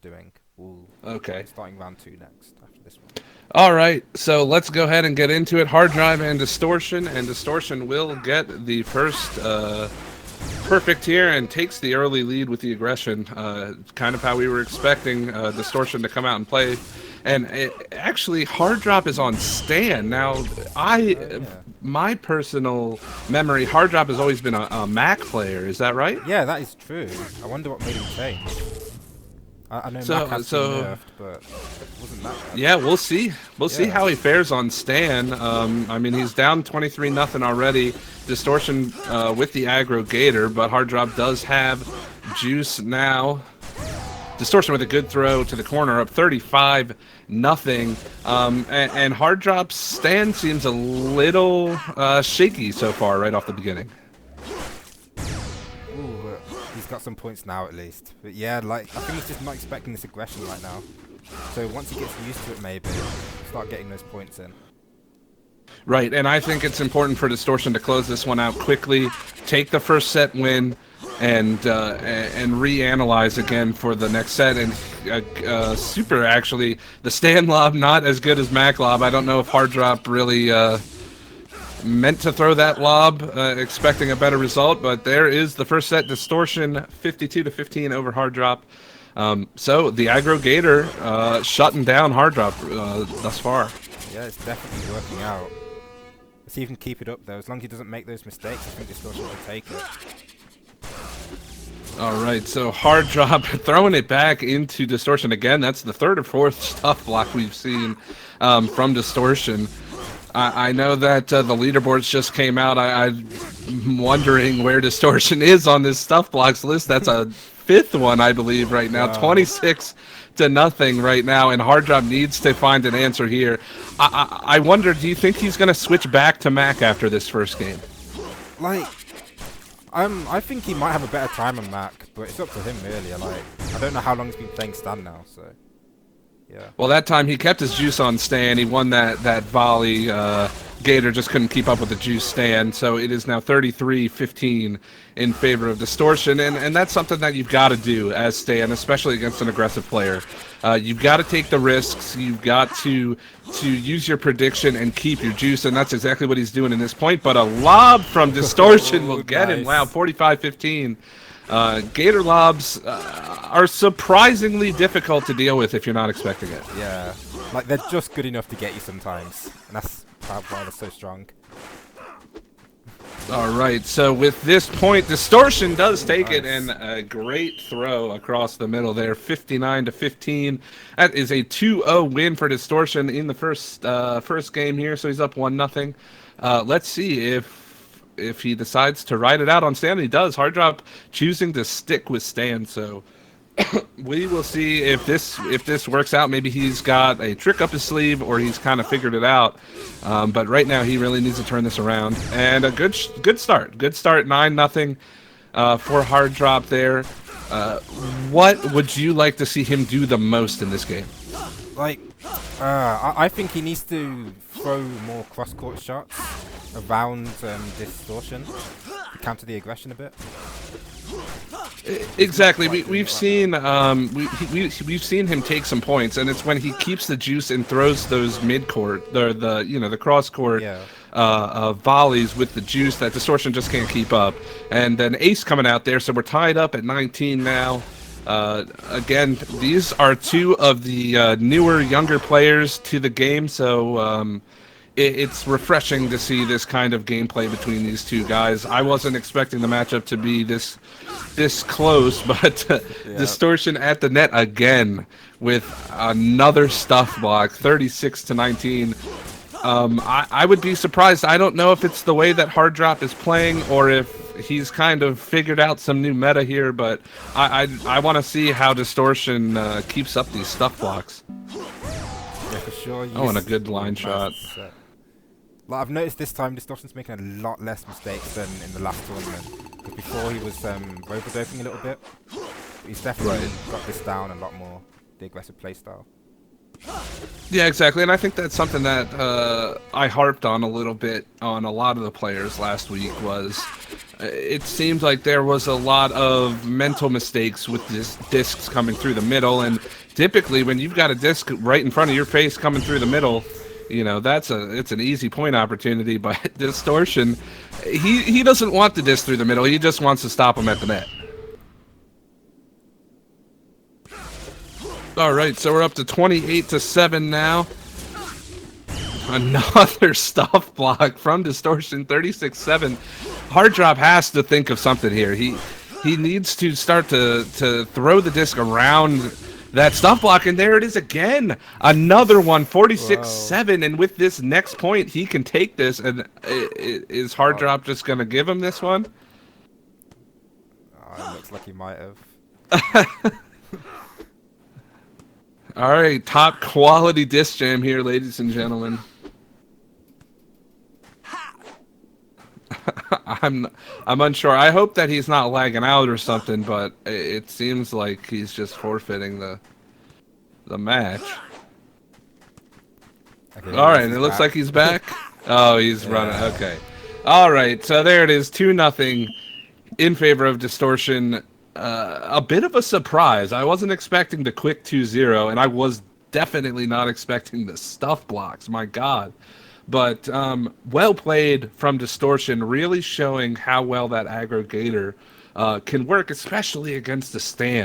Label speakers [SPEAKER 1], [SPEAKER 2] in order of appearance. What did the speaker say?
[SPEAKER 1] doing. We'll
[SPEAKER 2] Okay.
[SPEAKER 1] starting round 2 next after this one.
[SPEAKER 2] All right, so let's go ahead and get into it. Hard drive and distortion, will get the first perfect here and takes the early lead with the aggression. Kind of how we were expecting distortion to come out and play. And actually, hard drop is on Stan now. My personal memory, hard drop has always been a Mac player. Is that right?
[SPEAKER 1] Yeah, that is true. I wonder what made him change. I know Mac has been nerfed, but it wasn't that bad.
[SPEAKER 2] Yeah, we'll see. We'll see how he fares on Stan. I mean, he's down 23-0 already. Distortion with the aggro Gator, but hard drop does have juice now. Distortion with a good throw to the corner, up 35-0. And hard drop's Stan seems a little shaky so far, right off the beginning.
[SPEAKER 1] Ooh, he's got some points now at least. But yeah, like I think he's just not expecting this aggression right now. So once he gets used to it, maybe start getting those points in.
[SPEAKER 2] Right, and I think it's important for Distortion to close this one out quickly, take the first set win, and reanalyze again for the next set. And super, actually, the Stan lob not as good as Mac lob. I don't know if hard drop really meant to throw that lob, expecting a better result, but there is the first set. Distortion 52-15 over hard drop. So the aggro Gator shutting down hard drop thus far.
[SPEAKER 1] Yeah, it's definitely working out. Let's see if he can keep it up though. As long as he doesn't make those mistakes, I think Distortion will take it.
[SPEAKER 2] Alright, so hard drop throwing it back into Distortion again. That's the third or fourth stuff block we've seen from Distortion. I know that the leaderboards just came out. I'm wondering where Distortion is on this stuff blocks list. That's a fifth one, I believe, right now. Wow. 26-0 right now, and hard drop needs to find an answer here. I wonder, do you think he's going to switch back to Mac after this first game?
[SPEAKER 1] Like, I think he might have a better time on Mac, but it's up to him really. Like, I don't know how long he's been playing Stan now, so yeah.
[SPEAKER 2] Well, that time he kept his juice on Stan. He won that volley. Gator just couldn't keep up with the juice Stan, so it is now 33-15 in favor of Distortion, and that's something that you've got to do as Stan, especially against an aggressive player. You've got to take the risks. You've got to use your prediction and keep your juice, and that's exactly what he's doing in this point. But a lob from Distortion will get him. Wow, 45-15. Gator lobs are surprisingly difficult to deal with if you're not expecting it.
[SPEAKER 1] Yeah, like they're just good enough to get you sometimes, and that's why they're so strong.
[SPEAKER 2] Alright, so with this point, Distortion does take it, and a great throw across the middle there, 59-15. That is a 2-0 win for Distortion in the first game here, so he's up 1-0. Let's see if he decides to ride it out on Stan. He does. Hard drop choosing to stick with Stan, so we will see if this works out. Maybe he's got a trick up his sleeve, or he's kind of figured it out. But right now, he really needs to turn this around. And a good start. Good start. 9-0 for hard drop there. What would you like to see him do the most in this game?
[SPEAKER 1] Like, I think he needs to throw more cross-court shots around Distortion to counter the aggression a bit.
[SPEAKER 2] Exactly. We've seen we've seen him take some points, and it's when he keeps the juice and throws those mid-court, the cross-court volleys with the juice that Distortion just can't keep up. And then Ace coming out there, so we're tied up at 19 now. Again, these are two of the newer, younger players to the game, so it's refreshing to see this kind of gameplay between these two guys. I wasn't expecting the matchup to be this close, but Distortion at the net again with another stuff block, 36-19. I would be surprised. I don't know if it's the way that hard drop is playing, or if he's kind of figured out some new meta here, but I want to see how Distortion keeps up these stuff blocks.
[SPEAKER 1] Yeah, for sure.
[SPEAKER 2] Oh, and a good line shot.
[SPEAKER 1] Like, I've noticed this time Distortion's making a lot less mistakes than in the last tournament. Because before he was overdosing a little bit. But he's definitely got this down a lot more, the aggressive playstyle.
[SPEAKER 2] Yeah, exactly, and I think that's something that I harped on a little bit on a lot of the players last week was it seemed like there was a lot of mental mistakes with discs coming through the middle, and typically when you've got a disc right in front of your face coming through the middle, you know, it's an easy point opportunity. But Distortion, he doesn't want the disc through the middle. He just wants to stop him at the net. All right, so we're up to 28-7 now. Another stuff block from Distortion, 36-7. HardDrop has to think of something here. He needs to start to throw the disc around that stuff block, and there it is again. Another one, 46-7, and with this next point, he can take this. And is HardDrop just going to give him this one?
[SPEAKER 1] Oh, it looks like he might have.
[SPEAKER 2] All right, top quality disc jam here, ladies and gentlemen. I'm unsure. I hope that he's not lagging out or something, but it seems like he's just forfeiting the match.
[SPEAKER 1] Okay,
[SPEAKER 2] all right, it looks like he's back. Oh, he's running. Okay. All right, so there it is, 2-0 in favor of Distortion. A bit of a surprise. I wasn't expecting the quick 2-0, and I was definitely not expecting the stuff blocks. My God. But well played from Distortion, really showing how well that aggregator can work, especially against the stand.